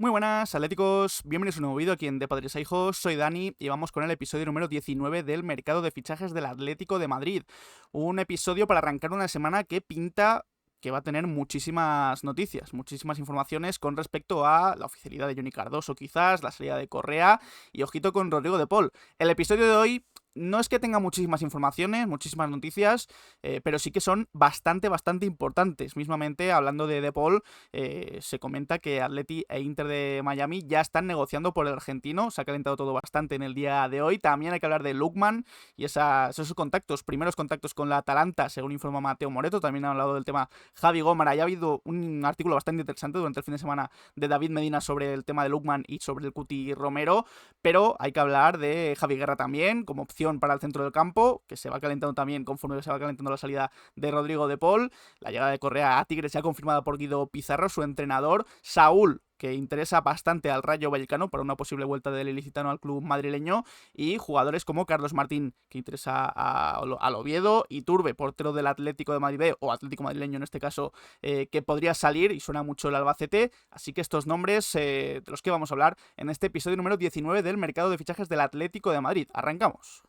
Muy buenas, atléticos, bienvenidos a un nuevo vídeo aquí en De Padres a Hijos, soy Dani y vamos con el episodio número 19 del mercado de fichajes del Atlético de Madrid. Un episodio para arrancar una semana que pinta que va a tener muchísimas noticias, muchísimas informaciones con respecto a la oficialidad de Johnny Cardoso quizás, la salida de Correa y ojito con Rodrigo de Paul. El episodio de hoy no es que tenga muchísimas informaciones, muchísimas noticias, pero sí que son bastante importantes. Mismamente, hablando de Paul, se comenta que Atleti e Inter de Miami ya están negociando por el argentino. Se ha calentado todo bastante en el día de hoy. También hay que hablar de Lookman y esos contactos, primeros contactos con la Atalanta, según informa Mateo Moreto. También han hablado del tema Javi Gómara. Ya ha habido un artículo bastante interesante durante el fin de semana de David Medina sobre el tema de Lookman y sobre el Cuti Romero, pero hay que hablar de Javi Guerra también, como opción para el centro del campo, que se va calentando también conforme se va calentando la salida de Rodrigo de Paul. La llegada de Correa a Tigres ya confirmada por Guido Pizarro, su entrenador. Saúl, que interesa bastante al Rayo Vallecano para una posible vuelta del ilicitano al club madrileño, y jugadores como Carlos Martín, que interesa al Oviedo, y Turbe, portero del Atlético de Madrid B, o Atlético Madrileño en este caso, que podría salir, y suena mucho el Albacete. Así que estos nombres de los que vamos a hablar en este episodio número 19 del mercado de fichajes del Atlético de Madrid. Arrancamos.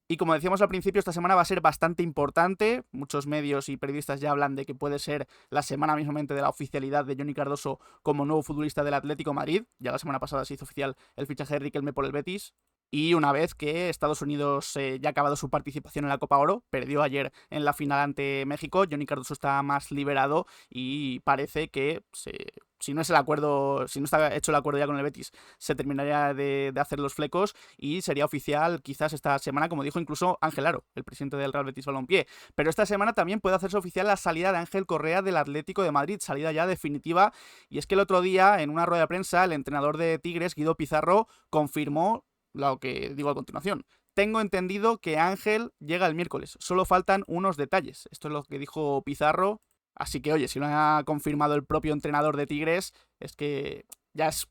Y como decíamos al principio, esta semana va a ser bastante importante. Muchos medios y periodistas ya hablan de que puede ser la semana mismamente de la oficialidad de Johnny Cardoso como nuevo futbolista del Atlético de Madrid. Ya la semana pasada se hizo oficial el fichaje de Riquelme por el Betis. Y una vez que Estados Unidos ya ha acabado su participación en la Copa Oro, perdió ayer en la final ante México, Johnny Cardoso está más liberado y parece que si no es el acuerdo, si no está hecho el acuerdo ya con el Betis, se terminaría de hacer los flecos y sería oficial quizás esta semana, como dijo incluso Ángel Aro, el presidente del Real Betis Balompié. Pero esta semana también puede hacerse oficial la salida de Ángel Correa del Atlético de Madrid, salida ya definitiva. Y es que el otro día, en una rueda de prensa, el entrenador de Tigres, Guido Pizarro, confirmó lo que digo a continuación. Tengo entendido que Ángel llega el miércoles, solo faltan unos detalles. Esto es lo que dijo Pizarro. Así que, oye, si lo ha confirmado el propio entrenador de Tigres, es que ya es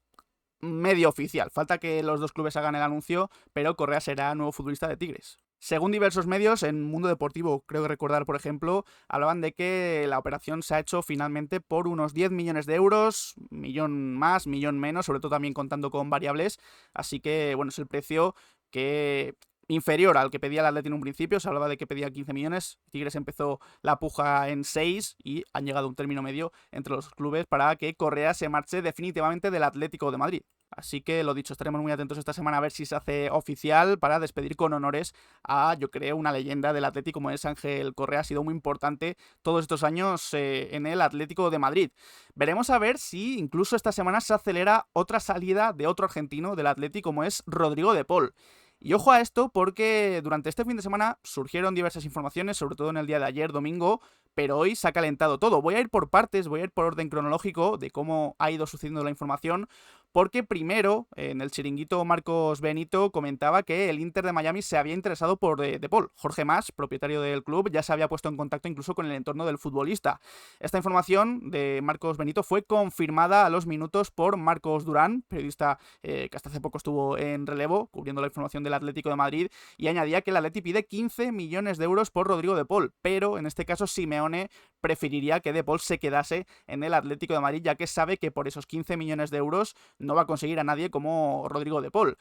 medio oficial. Falta que los dos clubes hagan el anuncio, pero Correa será nuevo futbolista de Tigres. Según diversos medios, en Mundo Deportivo, creo que recordar, por ejemplo, hablaban de que la operación se ha hecho finalmente por unos 10 millones de euros, millón más, millón menos, sobre todo también contando con variables. Así que, bueno, es el precio que inferior al que pedía el Atleti en un principio. Se hablaba de que pedía 15 millones, Tigres empezó la puja en 6 y han llegado a un término medio entre los clubes para que Correa se marche definitivamente del Atlético de Madrid. Así que lo dicho, estaremos muy atentos esta semana a ver si se hace oficial para despedir con honores a, yo creo, una leyenda del Atlético como es Ángel Correa. Ha sido muy importante todos estos años en el Atlético de Madrid. Veremos a ver si incluso esta semana se acelera otra salida de otro argentino del Atlético como es Rodrigo de Paul. Y ojo a esto porque durante este fin de semana surgieron diversas informaciones, sobre todo en el día de ayer, domingo, pero hoy se ha calentado todo. Voy a ir por partes, voy a ir por orden cronológico de cómo ha ido sucediendo la información, porque primero, en el chiringuito Marcos Benito comentaba que el Inter de Miami se había interesado por De Paul. Jorge Mas, propietario del club, ya se había puesto en contacto incluso con el entorno del futbolista. Esta información de Marcos Benito fue confirmada a los minutos por Marcos Durán, periodista que hasta hace poco estuvo en relevo, cubriendo la información del Atlético de Madrid, y añadía que el Atleti pide 15 millones de euros por Rodrigo de Paul, pero en este caso Simeone preferiría que De Paul se quedase en el Atlético de Madrid, ya que sabe que por esos 15 millones de euros no va a conseguir a nadie como Rodrigo de Paul.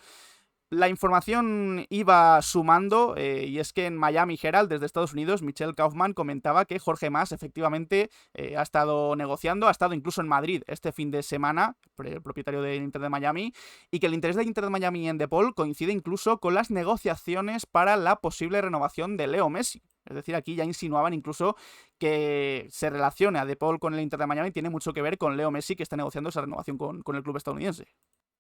La información iba sumando y es que en Miami Herald, desde Estados Unidos, Michelle Kaufman comentaba que Jorge Mas efectivamente ha estado negociando, ha estado incluso en Madrid este fin de semana, el propietario del Inter de Miami, y que el interés del Inter de Miami en De Paul coincide incluso con las negociaciones para la posible renovación de Leo Messi. Es decir, aquí ya insinuaban incluso que se relaciona a De Paul con el Inter de Miami, tiene mucho que ver con Leo Messi, que está negociando esa renovación con el club estadounidense.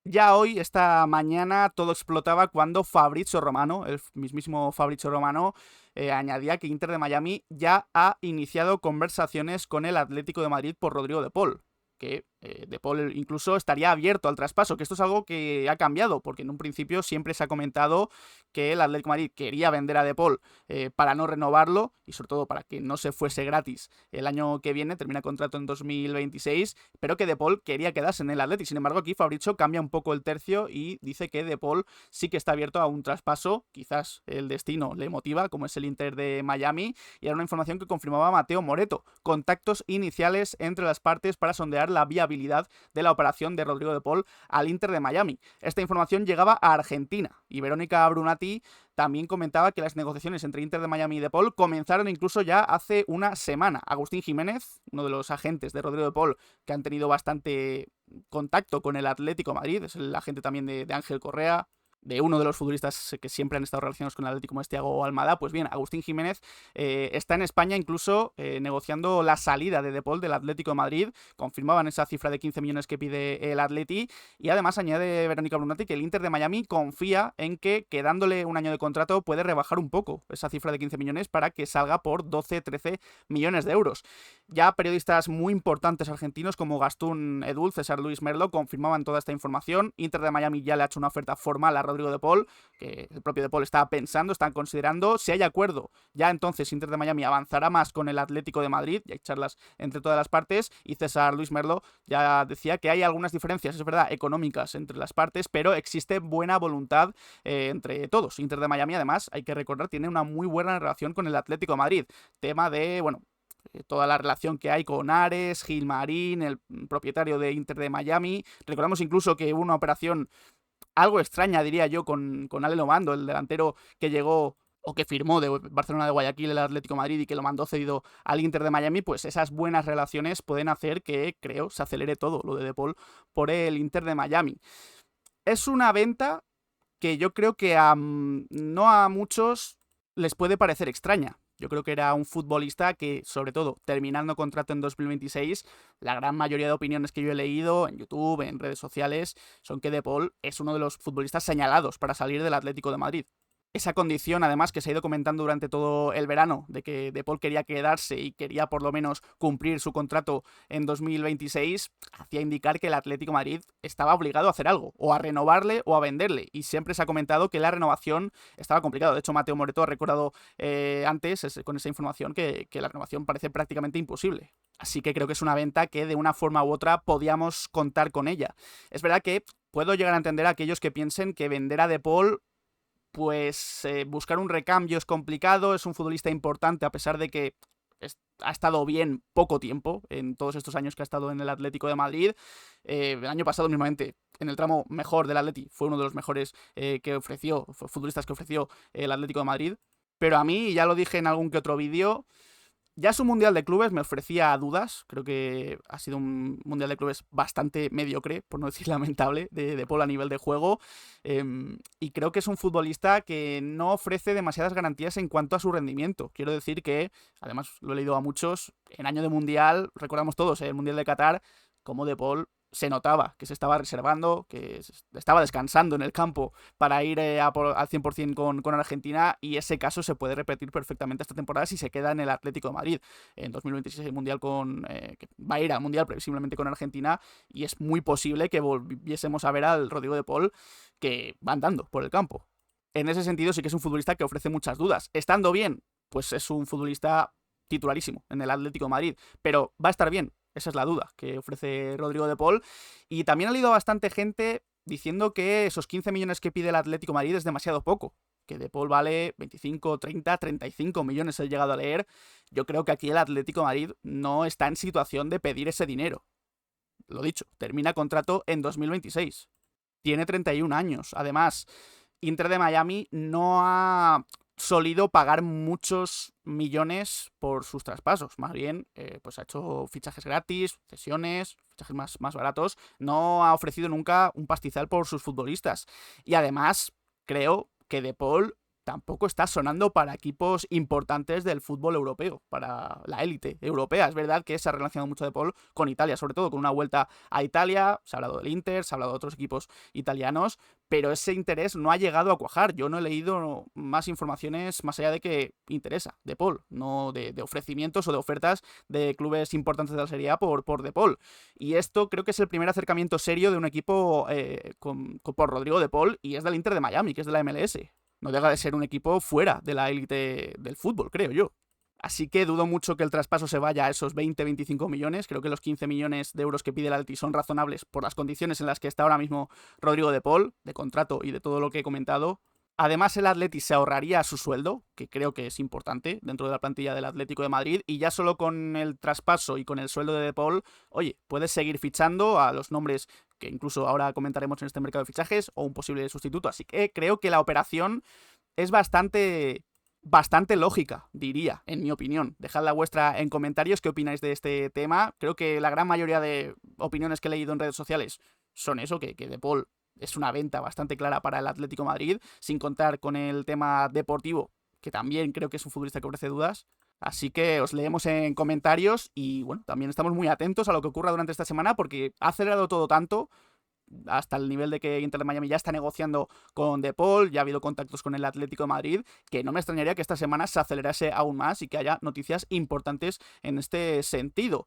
Ya hoy, esta mañana, todo explotaba cuando Fabrizio Romano, el mismísimo Fabrizio Romano, añadía que Inter de Miami ya ha iniciado conversaciones con el Atlético de Madrid por Rodrigo de Paul, que De Paul incluso estaría abierto al traspaso, que esto es algo que ha cambiado, porque en un principio siempre se ha comentado que el Atlético de Madrid quería vender a De Paul para no renovarlo y sobre todo para que no se fuese gratis el año que viene, termina contrato en 2026, pero que De Paul quería quedarse en el Atlético. Sin embargo, aquí Fabrizio cambia un poco el tercio y dice que De Paul sí que está abierto a un traspaso, quizás el destino le motiva, como es el Inter de Miami, y era una información que confirmaba Mateo Moretto, contactos iniciales entre las partes para sondear la viabilidad de la operación de Rodrigo De Paul al Inter de Miami. Esta información llegaba a Argentina y Verónica Brunati también comentaba que las negociaciones entre Inter de Miami y De Paul comenzaron incluso ya hace una semana. Agustín Jiménez, uno de los agentes de Rodrigo De Paul que han tenido bastante contacto con el Atlético de Madrid, es el agente también de Ángel Correa, de uno de los futbolistas que siempre han estado relacionados con el Atlético, como es Thiago Almada. Pues bien, Agustín Jiménez está en España incluso negociando la salida de Paul del Atlético de Madrid. Confirmaban esa cifra de 15 millones que pide el Atleti, y además añade Verónica Brunati que el Inter de Miami confía en que quedándole un año de contrato puede rebajar un poco esa cifra de 15 millones para que salga por 12-13 millones de euros. Ya periodistas muy importantes argentinos como Gastón Edul, César Luis Merlo confirmaban toda esta información. Inter de Miami ya le ha hecho una oferta formal a Rodrigo De Paul, que el propio De Paul está pensando, están considerando. Si hay acuerdo, ya entonces Inter de Miami avanzará más con el Atlético de Madrid, y hay charlas entre todas las partes, y César Luis Merlo ya decía que hay algunas diferencias, es verdad, económicas entre las partes, pero existe buena voluntad entre todos. Inter de Miami, además, hay que recordar, tiene una muy buena relación con el Atlético de Madrid, tema de, bueno, toda la relación que hay con Ares, Gilmarín, el propietario de Inter de Miami. Recordamos incluso que hubo una operación algo extraña, diría yo, con Ale Lomando, el delantero que llegó o que firmó de Barcelona de Guayaquil el Atlético de Madrid y que lo mandó cedido al Inter de Miami. Pues esas buenas relaciones pueden hacer que, creo, se acelere todo lo de Paul por el Inter de Miami. Es una venta que yo creo que no a muchos les puede parecer extraña. Yo creo que era un futbolista que, sobre todo, terminando contrato en 2026, la gran mayoría de opiniones que yo he leído en YouTube, en redes sociales, son que De Paul es uno de los futbolistas señalados para salir del Atlético de Madrid. Esa condición, además, que se ha ido comentando durante todo el verano, de que De Paul quería quedarse y quería por lo menos cumplir su contrato en 2026, hacía indicar que el Atlético de Madrid estaba obligado a hacer algo, o a renovarle o a venderle, y siempre se ha comentado que la renovación estaba complicada. De hecho, Mateo Moretto ha recordado antes, con esa información, que la renovación parece prácticamente imposible. Así que creo que es una venta que de una forma u otra podíamos contar con ella. Es verdad que puedo llegar a entender a aquellos que piensen que vender a De Paul, pues buscar un recambio es complicado, es un futbolista importante a pesar de que ha estado bien poco tiempo en todos estos años que ha estado en el Atlético de Madrid. El año pasado mismamente, en el tramo mejor del Atleti, fue uno de los mejores futbolistas que ofreció el Atlético de Madrid. Pero a mí, ya lo dije en algún que otro vídeo, ya su Mundial de Clubes me ofrecía dudas. Creo que ha sido un Mundial de Clubes bastante mediocre, por no decir lamentable, de Paul a nivel de juego. Y creo que es un futbolista que no ofrece demasiadas garantías en cuanto a su rendimiento. Quiero decir que, además lo he leído a muchos, en año de Mundial, recordamos todos el Mundial de Qatar, como De Paul se notaba que se estaba reservando, que estaba descansando en el campo para ir al 100% con Argentina, y ese caso se puede repetir perfectamente esta temporada si se queda en el Atlético de Madrid. En 2026 el Mundial que va a ir al Mundial previsiblemente con Argentina, y es muy posible que volviésemos a ver al Rodrigo De Paul que va andando por el campo. En ese sentido sí que es un futbolista que ofrece muchas dudas. Estando bien, pues es un futbolista titularísimo en el Atlético de Madrid, pero ¿va a estar bien? Esa es la duda que ofrece Rodrigo De Paul. Y también ha leído bastante gente diciendo que esos 15 millones que pide el Atlético de Madrid es demasiado poco, que De Paul vale 25, 30, 35 millones, he llegado a leer. Yo creo que aquí el Atlético de Madrid no está en situación de pedir ese dinero. Lo dicho, termina contrato en 2026. Tiene 31 años. Además, Inter de Miami no ha solido pagar muchos millones por sus traspasos. Más bien, pues ha hecho fichajes gratis, cesiones, fichajes más baratos. No ha ofrecido nunca un pastizal por sus futbolistas. Y además, creo que De Paul tampoco está sonando para equipos importantes del fútbol europeo, para la élite europea. Es verdad que se ha relacionado mucho De Paul con Italia, sobre todo con una vuelta a Italia. Se ha hablado del Inter, se ha hablado de otros equipos italianos, pero ese interés no ha llegado a cuajar. Yo no he leído más informaciones más allá de que interesa De Paul, no de ofrecimientos o de ofertas de clubes importantes de la Serie A por De Paul. Y esto creo que es el primer acercamiento serio de un equipo por Rodrigo De Paul, y es del Inter de Miami, que es de la MLS. No deja de ser un equipo fuera de la élite del fútbol, creo yo. Así que dudo mucho que el traspaso se vaya a esos 20-25 millones. Creo que los 15 millones de euros que pide el Atleti son razonables por las condiciones en las que está ahora mismo Rodrigo De Paul, de contrato y de todo lo que he comentado. Además, el Atleti se ahorraría su sueldo, que creo que es importante dentro de la plantilla del Atlético de Madrid, y ya solo con el traspaso y con el sueldo de De Paul, oye, puedes seguir fichando a los nombres que incluso ahora comentaremos en este mercado de fichajes, o un posible sustituto. Así que creo que la operación es bastante lógica, diría, en mi opinión. Dejad la vuestra en comentarios, qué opináis de este tema. Creo que la gran mayoría de opiniones que he leído en redes sociales son eso, que De Paul es una venta bastante clara para el Atlético de Madrid, sin contar con el tema deportivo, que también creo que es un futbolista que ofrece dudas. Así que os leemos en comentarios y bueno, también estamos muy atentos a lo que ocurra durante esta semana, porque ha acelerado todo tanto, hasta el nivel de que Inter de Miami ya está negociando con De Paul, ya ha habido contactos con el Atlético de Madrid, que no me extrañaría que esta semana se acelerase aún más y que haya noticias importantes en este sentido.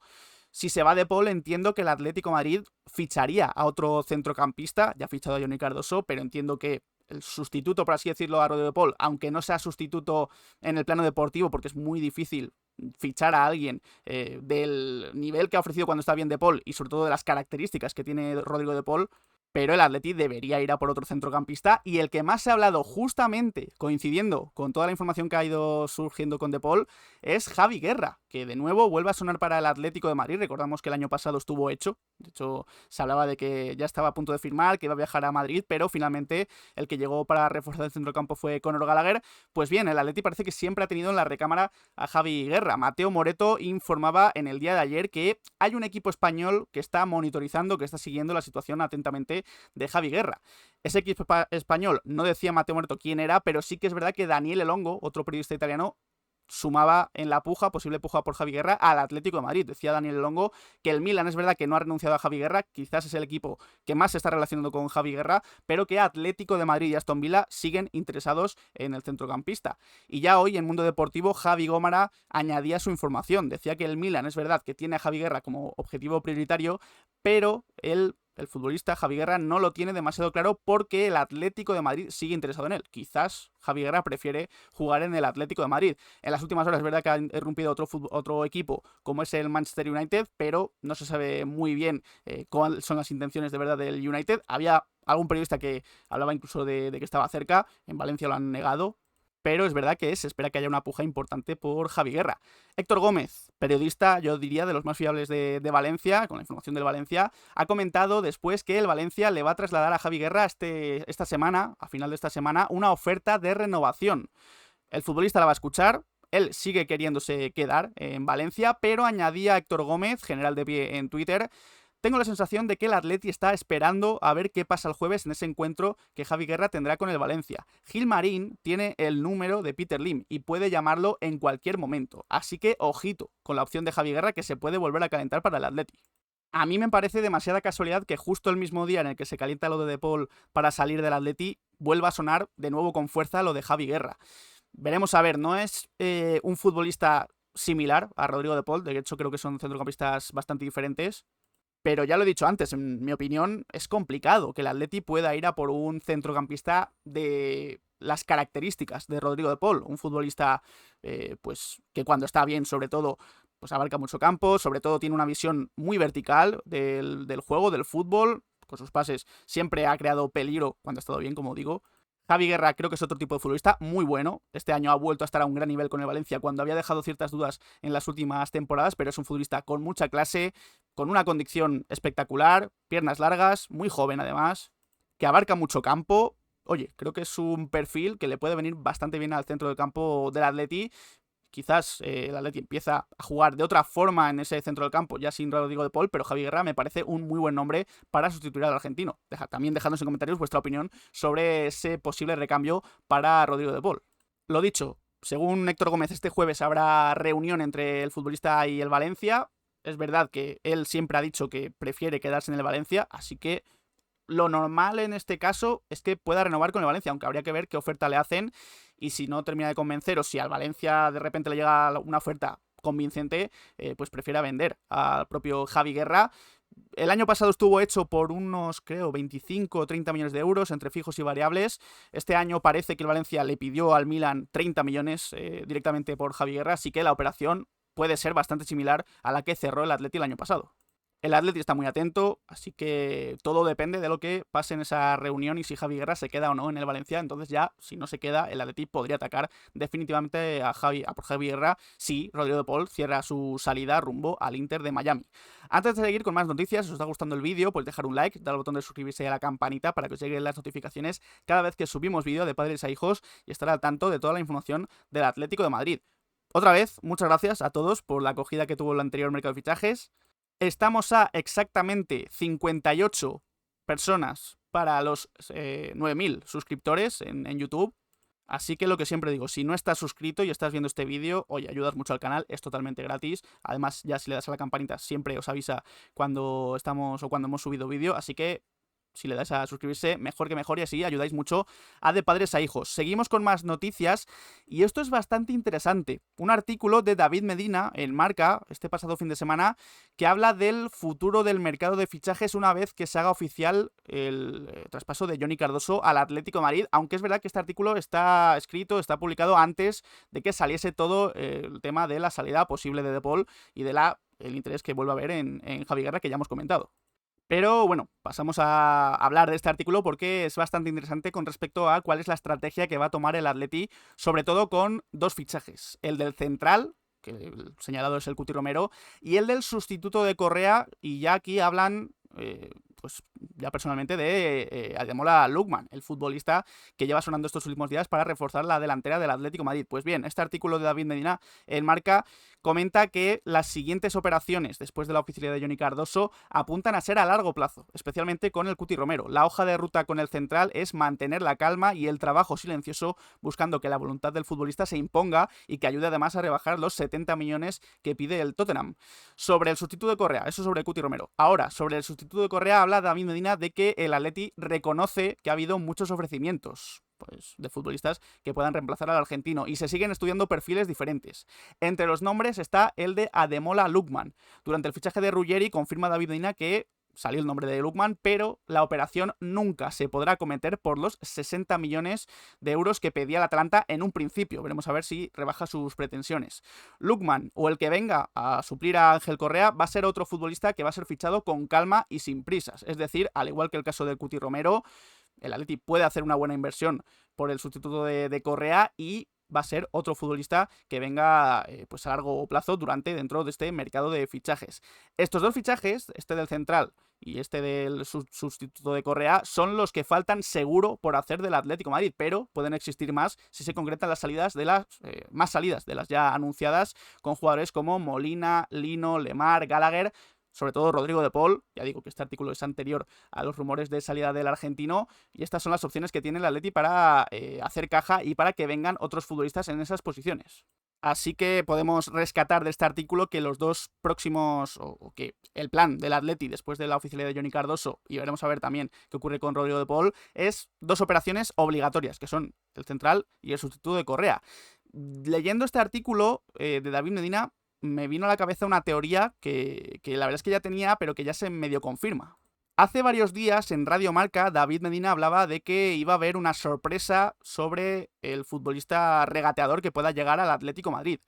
Si se va De Paul, entiendo que el Atlético de Madrid ficharía a otro centrocampista, ya ha fichado a Johnny Cardoso, pero entiendo que el sustituto, por así decirlo, a Rodrigo De Paul, aunque no sea sustituto en el plano deportivo, porque es muy difícil fichar a alguien del nivel que ha ofrecido cuando está bien De Paul y sobre todo de las características que tiene Rodrigo De Paul, pero el Atleti debería ir a por otro centrocampista, y el que más se ha hablado, justamente coincidiendo con toda la información que ha ido surgiendo con De Paul, es Javi Guerra, que de nuevo vuelve a sonar para el Atlético de Madrid. Recordamos que el año pasado estuvo hecho, de hecho se hablaba de que ya estaba a punto de firmar, que iba a viajar a Madrid, pero finalmente el que llegó para reforzar el centrocampo fue Conor Gallagher. Pues bien, el Atleti parece que siempre ha tenido en la recámara a Javi Guerra. Mateo Moreto informaba en el día de ayer que hay un equipo español que está monitorizando, que está siguiendo la situación atentamente de Javi Guerra. Ese equipo español, no decía Mateo Moreto quién era, pero sí que es verdad que Daniel Elongo, otro periodista italiano, sumaba en la posible puja por Javi Guerra al Atlético de Madrid. Decía Daniel Elongo que el Milan es verdad que no ha renunciado a Javi Guerra, quizás es el equipo que más se está relacionando con Javi Guerra, pero que Atlético de Madrid y Aston Villa siguen interesados en el centrocampista. Y ya hoy en Mundo Deportivo, Javi Gómara añadía su información. Decía que el Milan es verdad que tiene a Javi Guerra como objetivo prioritario, pero el futbolista Javi Guerra no lo tiene demasiado claro porque el Atlético de Madrid sigue interesado en él. Quizás Javi Guerra prefiere jugar en el Atlético de Madrid. En las últimas horas es verdad que ha irrumpido otro equipo como es el Manchester United, pero no se sabe muy bien cuáles son las intenciones de verdad del United. Había algún periodista que hablaba incluso de que estaba cerca, en Valencia lo han negado, pero es verdad que se espera que haya una puja importante por Javi Guerra. Héctor Gómez, periodista, yo diría, de los más fiables de Valencia, con la información del Valencia, ha comentado después que el Valencia le va a trasladar a Javi Guerra esta semana, a final de esta semana, una oferta de renovación. El futbolista la va a escuchar. Él sigue queriéndose quedar en Valencia, pero añadía Héctor Gómez, general de pie en Twitter: tengo la sensación de que el Atleti está esperando a ver qué pasa el jueves en ese encuentro que Javi Guerra tendrá con el Valencia. Gilmarín tiene el número de Peter Lim y puede llamarlo en cualquier momento, así que ojito con la opción de Javi Guerra, que se puede volver a calentar para el Atleti. A mí me parece demasiada casualidad que justo el mismo día en el que se calienta lo de Paul para salir del Atleti, vuelva a sonar de nuevo con fuerza lo de Javi Guerra. Veremos a ver, no es un futbolista similar a Rodrigo De Paul, de hecho creo que son centrocampistas bastante diferentes. Pero ya lo he dicho antes, en mi opinión es complicado que el Atleti pueda ir a por un centrocampista de las características de Rodrigo De Paul, un futbolista pues que cuando está bien sobre todo pues abarca mucho campo, sobre todo tiene una visión muy vertical del juego, del fútbol, con sus pases siempre ha creado peligro cuando ha estado bien, como digo. Javi Guerra creo que es otro tipo de futbolista muy bueno. Este año ha vuelto a estar a un gran nivel con el Valencia cuando había dejado ciertas dudas en las últimas temporadas, pero es un futbolista con mucha clase, con una condición espectacular, piernas largas, muy joven además, que abarca mucho campo. Oye, creo que es un perfil que le puede venir bastante bien al centro del campo del Atleti. quizás el Atleti empieza a jugar de otra forma en ese centro del campo, ya sin Rodrigo de Paul, pero Javi Guerra me parece un muy buen nombre para sustituir al argentino. También dejadnos en comentarios vuestra opinión sobre ese posible recambio para Rodrigo de Paul. Lo dicho, según Héctor Gómez, este jueves habrá reunión entre el futbolista y el Valencia. Es verdad que él siempre ha dicho que prefiere quedarse en el Valencia, así que lo normal en este caso es que pueda renovar con el Valencia, aunque habría que ver qué oferta le hacen y si no termina de convencer o si al Valencia de repente le llega una oferta convincente, pues prefiera vender al propio Javi Guerra. El año pasado estuvo hecho por unos, creo, 25 o 30 millones de euros entre fijos y variables. Este año parece que el Valencia le pidió al Milan 30 millones directamente por Javi Guerra, así que la operación puede ser bastante similar a la que cerró el Atleti el año pasado. El Atleti está muy atento, así que todo depende de lo que pase en esa reunión y si Javi Guerra se queda o no en el Valencia. Entonces ya, si no se queda, el Atleti podría atacar definitivamente por Javi Guerra si Rodrigo de Paul cierra su salida rumbo al Inter de Miami. Antes de seguir con más noticias, si os está gustando el vídeo, podéis dejar un like, dar al botón de suscribirse y a la campanita para que os lleguen las notificaciones cada vez que subimos vídeo de padres a hijos y estar al tanto de toda la información del Atlético de Madrid. Otra vez, muchas gracias a todos por la acogida que tuvo el anterior mercado de fichajes. Estamos a exactamente 58 personas para los 9.000 suscriptores en YouTube. Así que lo que siempre digo, si no estás suscrito y estás viendo este vídeo, oye, ayudas mucho al canal, es totalmente gratis. Además, ya si le das a la campanita, siempre os avisa cuando estamos o cuando hemos subido vídeo. Así que si le dais a suscribirse, mejor que mejor, y así ayudáis mucho a De Padres a Hijos. Seguimos con más noticias y esto es bastante interesante. Un artículo de David Medina en Marca, este pasado fin de semana, que habla del futuro del mercado de fichajes una vez que se haga oficial el traspaso de Johnny Cardoso al Atlético de Madrid, aunque es verdad que este artículo está escrito, está publicado antes de que saliese todo el tema de la salida posible de Paul y de el interés que vuelve a haber en Javi Guerra, que ya hemos comentado. Pero bueno, pasamos a hablar de este artículo porque es bastante interesante con respecto a cuál es la estrategia que va a tomar el Atleti, sobre todo con dos fichajes, el del central, que el señalado es el Cuti Romero, y el del sustituto de Correa, y ya aquí hablan pues ya personalmente de Ademola Lookman, el futbolista que lleva sonando estos últimos días para reforzar la delantera del Atlético de Madrid. Pues bien, este artículo de David Medina en Marca comenta que las siguientes operaciones después de la oficialidad de Johnny Cardoso apuntan a ser a largo plazo, especialmente con el Cuti Romero. La hoja de ruta con el central es mantener la calma y el trabajo silencioso, buscando que la voluntad del futbolista se imponga y que ayude además a rebajar los 70 millones que pide el Tottenham. Sobre el sustituto de Correa, eso sobre el Cuti Romero. Ahora, sobre el sustituto de Correa habla David Medina de que el Atleti reconoce que ha habido muchos ofrecimientos de futbolistas que puedan reemplazar al argentino y se siguen estudiando perfiles diferentes. Entre los nombres está el de Ademola Lookman. Durante el fichaje de Ruggeri confirma David Medina que salió el nombre de Lookman, pero la operación nunca se podrá acometer por los 60 millones de euros que pedía el Atalanta en un principio. Veremos a ver si rebaja sus pretensiones. Lookman, o el que venga a suplir a Ángel Correa, va a ser otro futbolista que va a ser fichado con calma y sin prisas. Es decir, al igual que el caso del Cuti Romero, el Atleti puede hacer una buena inversión por el sustituto de Correa y va a ser otro futbolista que venga pues a largo plazo dentro de este mercado de fichajes. Estos dos fichajes, este del central y este del sustituto de Correa, son los que faltan seguro por hacer del Atlético de Madrid, pero pueden existir más si se concretan las salidas de más salidas de las ya anunciadas, con jugadores como Molina, Lino, Lemar, Gallagher, sobre todo Rodrigo de Paul. Ya digo que este artículo es anterior a los rumores de salida del argentino, y estas son las opciones que tiene el Atleti para hacer caja y para que vengan otros futbolistas en esas posiciones. Así que podemos rescatar de este artículo que los dos próximos, o que el plan del Atleti después de la oficialidad de Johnny Cardoso, y veremos a ver también qué ocurre con Rodrigo de Paul, es dos operaciones obligatorias, que son el central y el sustituto de Correa. Leyendo este artículo de David Medina, me vino a la cabeza una teoría que la verdad es que ya tenía, pero que ya se medio confirma. Hace varios días en Radio Marca, David Medina hablaba de que iba a haber una sorpresa sobre el futbolista regateador que pueda llegar al Atlético de Madrid.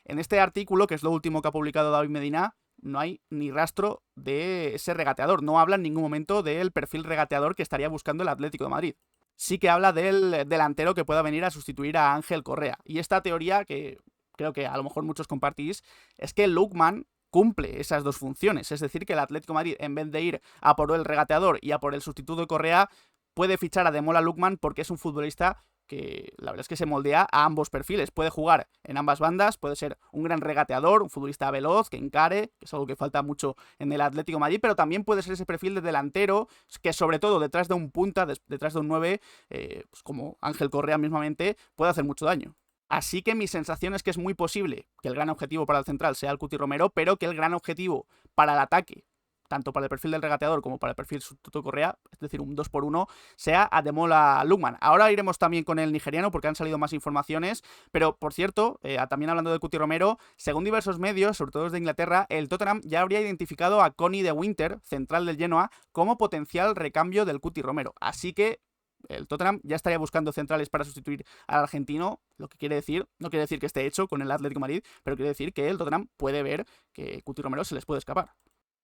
En este artículo, que es lo último que ha publicado David Medina, no hay ni rastro de ese regateador. No habla en ningún momento del perfil regateador que estaría buscando el Atlético de Madrid. Sí que habla del delantero que pueda venir a sustituir a Ángel Correa. Y esta teoría, que creo que a lo mejor muchos compartís, es que Lookman cumple esas dos funciones. Es decir, que el Atlético de Madrid, en vez de ir a por el regateador y a por el sustituto de Correa, puede fichar a Ademola Lookman porque es un futbolista que la verdad es que se moldea a ambos perfiles. Puede jugar en ambas bandas, puede ser un gran regateador, un futbolista veloz, que encare, que es algo que falta mucho en el Atlético de Madrid, pero también puede ser ese perfil de delantero, que sobre todo detrás de un punta, detrás de un 9, pues como Ángel Correa mismamente, puede hacer mucho daño. Así que mi sensación es que es muy posible que el gran objetivo para el central sea el Cuti Romero, pero que el gran objetivo para el ataque, tanto para el perfil del regateador como para el perfil Tuto Correa, es decir, un 2x1, sea Ademola Lookman. Ahora iremos también con el nigeriano porque han salido más informaciones, pero por cierto, también hablando de Cuti Romero, según diversos medios, sobre todo los de Inglaterra, el Tottenham ya habría identificado a Connie de Winter, central del Genoa, como potencial recambio del Cuti Romero. Así que el Tottenham ya estaría buscando centrales para sustituir al argentino, lo que quiere decir, no quiere decir que esté hecho con el Atlético de Madrid, pero quiere decir que el Tottenham puede ver que Cuti Romero se les puede escapar.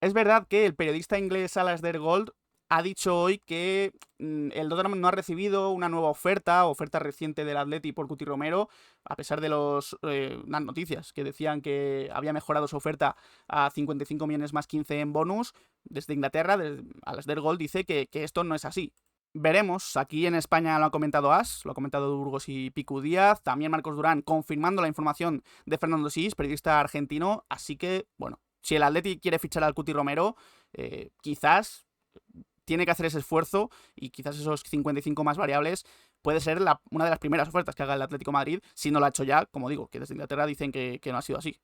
Es verdad que el periodista inglés Alasdair Gold ha dicho hoy que el Tottenham no ha recibido una nueva oferta reciente del Atleti por Cuti Romero, a pesar de las noticias que decían que había mejorado su oferta a 55 millones más 15 en bonus. Desde Inglaterra, Alasdair Gold dice que esto no es así. Veremos, aquí en España lo ha comentado As, lo ha comentado Burgos y Picu Díaz, también Marcos Durán confirmando la información de Fernando Sis, periodista argentino, así que, bueno, si el Atleti quiere fichar al Cuti Romero, quizás tiene que hacer ese esfuerzo y quizás esos 55 más variables puede ser una de las primeras ofertas que haga el Atlético de Madrid, si no lo ha hecho ya, como digo, que desde Inglaterra dicen que no ha sido así.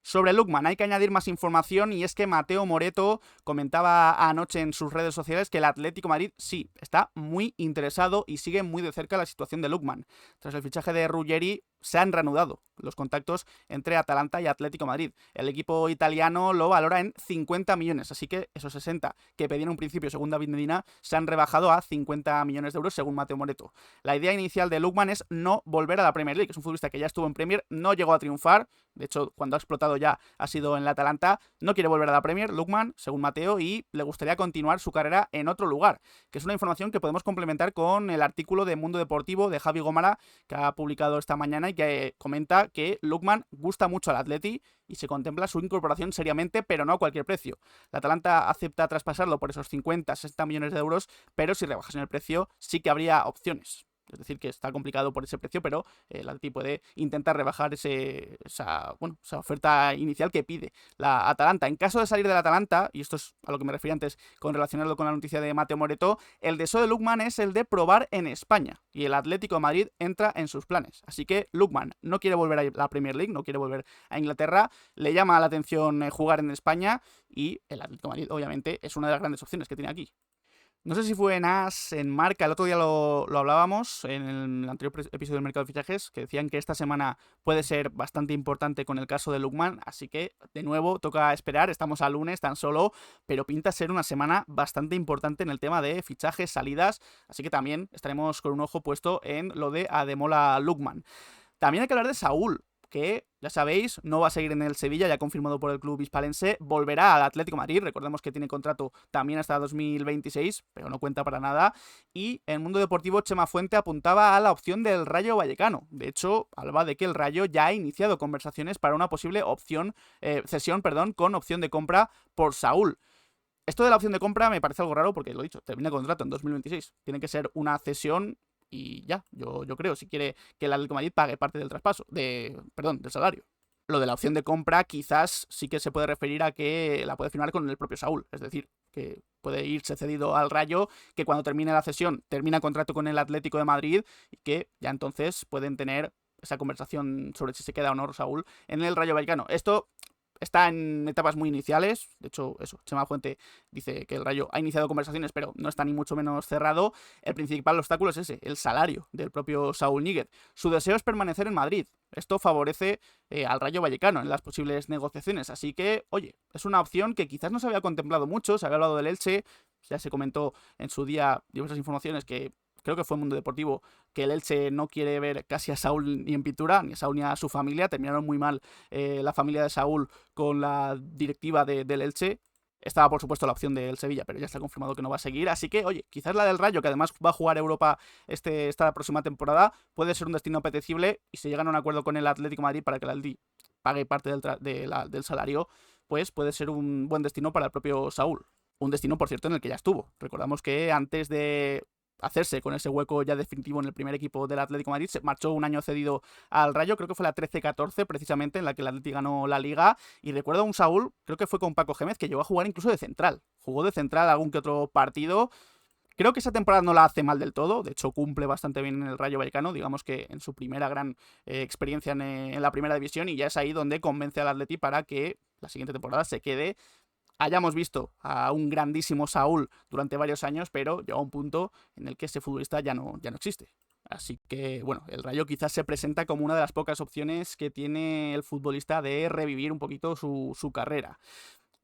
Sobre Lookman hay que añadir más información y es que Mateo Moretto comentaba anoche en sus redes sociales que el Atlético de Madrid sí, está muy interesado y sigue muy de cerca la situación de Lookman. Tras el fichaje de Ruggeri se han reanudado los contactos entre Atalanta y Atlético de Madrid. El equipo italiano lo valora en 50 millones, así que esos 60 que pedían en un principio según David Medina se han rebajado a 50 millones de euros según Mateo Moretto. La idea inicial de Lookman es no volver a la Premier League, es un futbolista que ya estuvo en Premier, no llegó a triunfar, de hecho cuando ha explotado ya ha sido en la Atalanta, no quiere volver a la Premier, Lookman, según Mateo, y le gustaría continuar su carrera en otro lugar, que es una información que podemos complementar con el artículo de Mundo Deportivo de Javi Gómara que ha publicado esta mañana y que comenta que Lookman gusta mucho al Atleti y se contempla su incorporación seriamente, pero no a cualquier precio. La Atalanta acepta traspasarlo por esos 50-60 millones de euros, pero si rebajas en el precio sí que habría opciones. Es decir, que está complicado por ese precio, pero el Atleti puede intentar rebajar esa oferta inicial que pide la Atalanta. En caso de salir de la Atalanta, y esto es a lo que me refería antes con relacionarlo con la noticia de Mateo Moretto, el deseo de Lookman es el de probar en España, y el Atlético de Madrid entra en sus planes. Así que Lookman no quiere volver a la Premier League, no quiere volver a Inglaterra, le llama la atención jugar en España, y el Atlético de Madrid obviamente es una de las grandes opciones que tiene aquí. No sé si fue en As, en Marca, el otro día lo hablábamos en el anterior episodio del mercado de fichajes, que decían que esta semana puede ser bastante importante con el caso de Lookman, así que de nuevo toca esperar, estamos a lunes tan solo, pero pinta ser una semana bastante importante en el tema de fichajes, salidas, así que también estaremos con un ojo puesto en lo de Ademola Lookman. También hay que hablar de Saúl, que, ya sabéis, no va a seguir en el Sevilla, ya confirmado por el club hispalense, volverá al Atlético de Madrid, recordemos que tiene contrato también hasta 2026, pero no cuenta para nada, y en Mundo Deportivo Chema Fuente apuntaba a la opción del Rayo Vallecano. De hecho, hablaba de que el Rayo ya ha iniciado conversaciones para una posible cesión con opción de compra por Saúl. Esto de la opción de compra me parece algo raro porque, lo he dicho, termina el contrato en 2026, tiene que ser una cesión. Y ya, yo creo, si quiere que el Atlético de Madrid pague parte del del salario. Lo de la opción de compra quizás sí que se puede referir a que la puede firmar con el propio Saúl, es decir, que puede irse cedido al Rayo, que cuando termine la cesión termina contrato con el Atlético de Madrid y que ya entonces pueden tener esa conversación sobre si se queda o no Saúl en el Rayo Vallecano. Esto está en etapas muy iniciales, de hecho, Chema Fuente dice que el Rayo ha iniciado conversaciones, pero no está ni mucho menos cerrado. El principal obstáculo es ese, el salario del propio Saúl Ñíguez. Su deseo es permanecer en Madrid. Esto favorece al Rayo Vallecano en las posibles negociaciones, así que, oye, es una opción que quizás no se había contemplado mucho, se había hablado del Elche, ya se comentó en su día diversas informaciones que creo que fue en Mundo Deportivo, que el Elche no quiere ver casi a Saúl ni en pintura, ni a Saúl ni a su familia. Terminaron muy mal la familia de Saúl con la directiva del Elche. Estaba, por supuesto, la opción del Sevilla, pero ya está confirmado que no va a seguir. Así que, oye, quizás la del Rayo, que además va a jugar Europa esta próxima temporada, puede ser un destino apetecible. Y si llegan a un acuerdo con el Atlético de Madrid para que el Atleti pague parte del salario, pues puede ser un buen destino para el propio Saúl. Un destino, por cierto, en el que ya estuvo. Recordamos que antes de hacerse con ese hueco ya definitivo en el primer equipo del Atlético de Madrid. Se marchó un año cedido al Rayo, creo que fue la 13-14 precisamente, en la que el Atlético ganó la Liga. Y recuerdo a un Saúl, creo que fue con Paco Gémez, que llegó a jugar incluso de central. Jugó de central algún que otro partido. Creo que esa temporada no la hace mal del todo, de hecho cumple bastante bien en el Rayo Vallecano, digamos que en su primera gran experiencia en la primera división, y ya es ahí donde convence al Atleti para que la siguiente temporada se quede. Hayamos visto a un grandísimo Saúl durante varios años, pero llega un punto en el que ese futbolista ya no existe. Así que, bueno, el Rayo quizás se presenta como una de las pocas opciones que tiene el futbolista de revivir un poquito su carrera.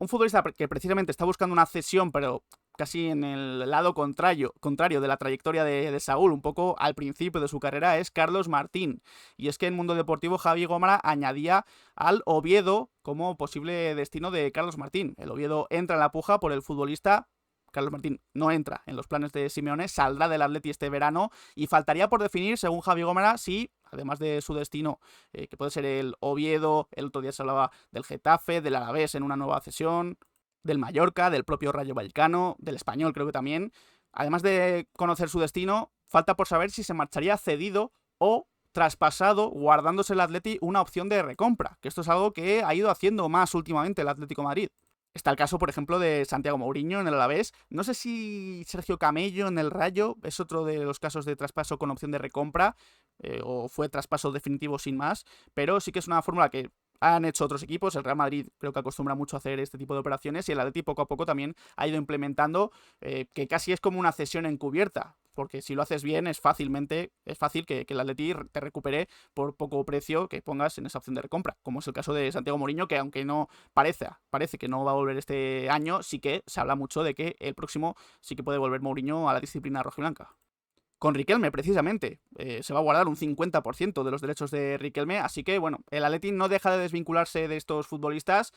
Un futbolista que precisamente está buscando una cesión, pero casi en el lado contrario de la trayectoria de Saúl, un poco al principio de su carrera, es Carlos Martín. Y es que en Mundo Deportivo Javi Gómara añadía al Oviedo como posible destino de Carlos Martín. El Oviedo entra en la puja por el futbolista. Carlos Martín no entra en los planes de Simeone, saldrá del Atleti este verano y faltaría por definir, según Javi Gómara, si, además de su destino, que puede ser el Oviedo, el otro día se hablaba del Getafe, del Alavés en una nueva cesión, del Mallorca, del propio Rayo Vallecano, del Español creo que también. Además de conocer su destino, falta por saber si se marcharía cedido o traspasado, guardándose el Atleti una opción de recompra, que esto es algo que ha ido haciendo más últimamente el Atlético de Madrid. Está el caso, por ejemplo, de Santiago Mourinho en el Alavés. No sé si Sergio Camello en el Rayo es otro de los casos de traspaso con opción de recompra, o fue traspaso definitivo sin más, pero sí que es una fórmula que han hecho otros equipos. El Real Madrid creo que acostumbra mucho a hacer este tipo de operaciones y el Atleti poco a poco también ha ido implementando, que casi es como una cesión encubierta, porque si lo haces bien es fácil que el Atleti te recupere por poco precio que pongas en esa opción de recompra, como es el caso de Santiago Mourinho, que aunque no parece que no va a volver este año, sí que se habla mucho de que el próximo sí que puede volver Mourinho a la disciplina rojiblanca. Con Riquelme, precisamente, se va a guardar un 50% de los derechos de Riquelme, así que, bueno, el Atleti no deja de desvincularse de estos futbolistas,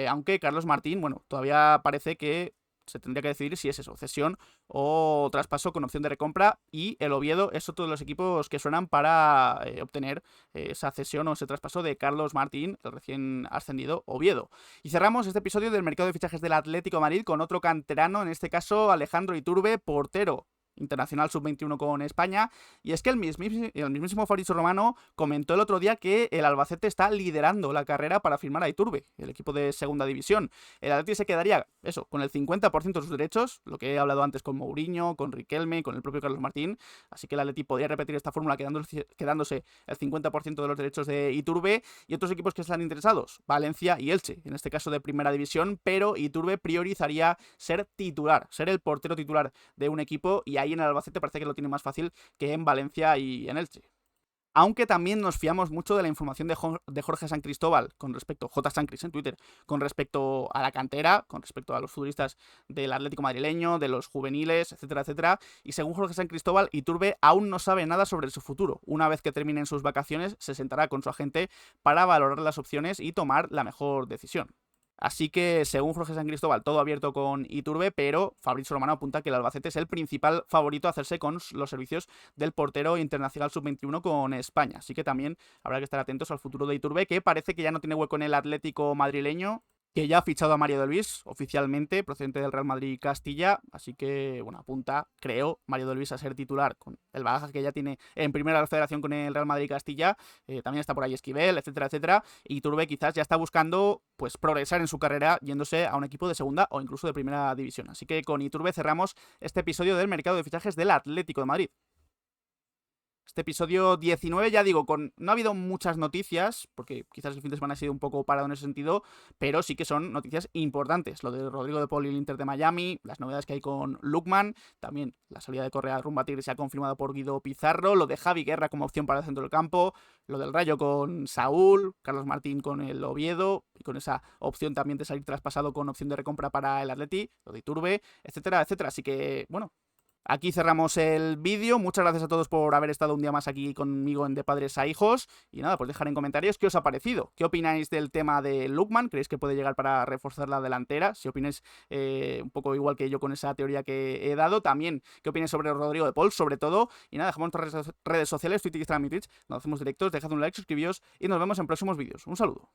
aunque Carlos Martín, bueno, todavía parece que se tendría que decidir si es eso, cesión o traspaso con opción de recompra, y el Oviedo es otro de los equipos que suenan para obtener esa cesión o ese traspaso de Carlos Martín, el recién ascendido Oviedo. Y cerramos este episodio del mercado de fichajes del Atlético de Madrid con otro canterano, en este caso Alejandro Iturbe, portero internacional sub-21 con España, y es que el mismísimo Fabrizio Romano comentó el otro día que el Albacete está liderando la carrera para firmar a Iturbe, el equipo de segunda división. El Atleti se quedaría, eso, con el 50% de sus derechos, lo que he hablado antes con Mourinho, con Riquelme, con el propio Carlos Martín, así que el Atleti podría repetir esta fórmula quedándose el 50% de los derechos de Iturbe, y otros equipos que están interesados, Valencia y Elche, en este caso de primera división, pero Iturbe priorizaría ser titular, ser el portero titular de un equipo, y ahí en el Albacete parece que lo tiene más fácil que en Valencia y en Elche. Aunque también nos fiamos mucho de la información de Jorge San Cristóbal con respecto, J. Sancris en Twitter, con respecto a la cantera, con respecto a los futbolistas del Atlético madrileño, de los juveniles, etcétera, etcétera. Y según Jorge San Cristóbal, Iturbe aún no sabe nada sobre su futuro. Una vez que terminen sus vacaciones, se sentará con su agente para valorar las opciones y tomar la mejor decisión. Así que, según Jorge San Cristóbal, todo abierto con Iturbe, pero Fabrizio Romano apunta que el Albacete es el principal favorito a hacerse con los servicios del portero internacional sub-21 con España. Así que también habrá que estar atentos al futuro de Iturbe, que parece que ya no tiene hueco en el Atlético madrileño, que ya ha fichado a Mario de Luis oficialmente, procedente del Real Madrid Castilla, así que, bueno, apunta, creo, Mario de Luis a ser titular, con el bagaje que ya tiene en primera federación con el Real Madrid Castilla. También está por ahí Esquivel, etcétera, etcétera, y Iturbe quizás ya está buscando, pues, progresar en su carrera yéndose a un equipo de segunda o incluso de primera división. Así que con Iturbe cerramos este episodio del mercado de fichajes del Atlético de Madrid. Este episodio 19, ya digo, no ha habido muchas noticias, porque quizás el fin de semana ha sido un poco parado en ese sentido, pero sí que son noticias importantes. Lo de Rodrigo de Paul y el Inter de Miami, las novedades que hay con Lookman, también la salida de Correa rumbo a Tigre se ha confirmado por Guido Pizarro, lo de Javi Guerra como opción para el centro del campo, lo del Rayo con Saúl, Carlos Martín con el Oviedo, y con esa opción también de salir traspasado con opción de recompra para el Atleti, lo de Iturbe, etcétera, etcétera. Así que, bueno, aquí cerramos el vídeo. Muchas gracias a todos por haber estado un día más aquí conmigo en De Padres a Hijos. Y nada, pues dejar en comentarios qué os ha parecido. ¿Qué opináis del tema de Lookman? ¿Creéis que puede llegar para reforzar la delantera? Si opináis un poco igual que yo con esa teoría que he dado. También, ¿qué opináis sobre Rodrigo de Paul? Sobre todo. Y nada, dejamos nuestras redes sociales, Twitter, Instagram y Twitch. Nos hacemos directos, dejad un like, suscribíos y nos vemos en próximos vídeos. Un saludo.